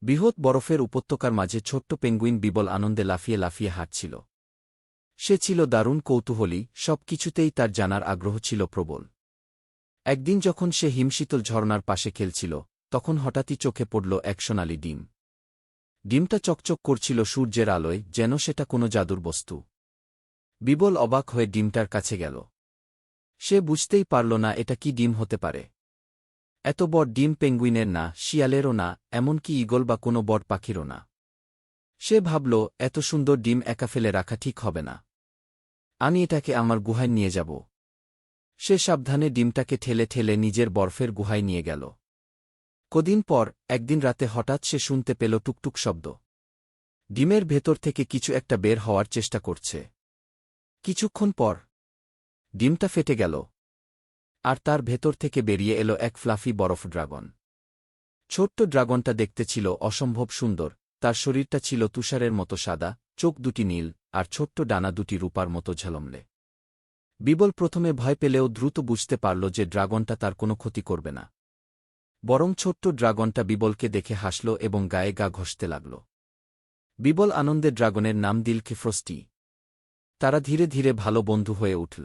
বৃহৎ বরফের উপত্যকার মাঝে ছোট্ট পেঙ্গুইন বিবল আনন্দে লাফিয়ে লাফিয়ে হাঁটছিল। সে ছিল দারুণ কৌতূহলী, সব কিছুতেই তার জানার আগ্রহ ছিল প্রবল। একদিন যখন সে হিমশীতল ঝর্ণার পাশে খেলছিল, তখন হঠাৎই চোখে পড়ল এক সোনালি ডিম। ডিমটা চকচক করছিল সূর্যের আলোয়, যেন সেটা কোনো জাদুর বস্তু। বিবল অবাক হয়ে ডিমটার কাছে গেল। সে বুঝতেই পারল না এটা কি ডিম হতে পারে। এত বড় ডিম পেঙ্গুইনের না, শিয়ালেরও না, এমনকি ঈগল বা কোনো বড় পাখিরও না। সে ভাবল, এত সুন্দর ডিম একা ফেলে রাখা ঠিক হবে না। আমি এটাকে আমার গুহায় নিয়ে যাব। সে সাবধানে ডিমটাকে ঠেলে ঠেলে নিজের বরফের গুহায় নিয়ে গেল। কদিন পর, একদিন রাতে হঠাৎ সে শুনতে পেল টুকটুক শব্দ। ডিমের ভেতর থেকে কিছু একটা বের হওয়ার চেষ্টা করছে। কিছুক্ষণ পর ডিমটা ফেটে গেল, আর তার ভেতর থেকে বেরিয়ে এলো এক ফ্লাফি বরফ ড্রাগন। ছোট্ট ড্রাগনটা দেখতে ছিল অসম্ভব সুন্দর, তার শরীরটা ছিল তুষারের মতো সাদা, চোখ দুটি নীল, আর ছোট্ট ডানা দুটি রূপার মতো ঝলমলে। বিবল প্রথমে ভয় পেলেও দ্রুত বুঝতে পারল যে ড্রাগনটা তার কোনো ক্ষতি করবে না। বরং ছোট্ট ড্রাগনটা বিবলকে দেখে হাসল এবং গায়ে গা ঘষতে লাগল। বিবল আনন্দে ড্রাগনের নাম দিল ফ্রস্টি। তারা ধীরে ধীরে ভালো বন্ধু হয়ে উঠল।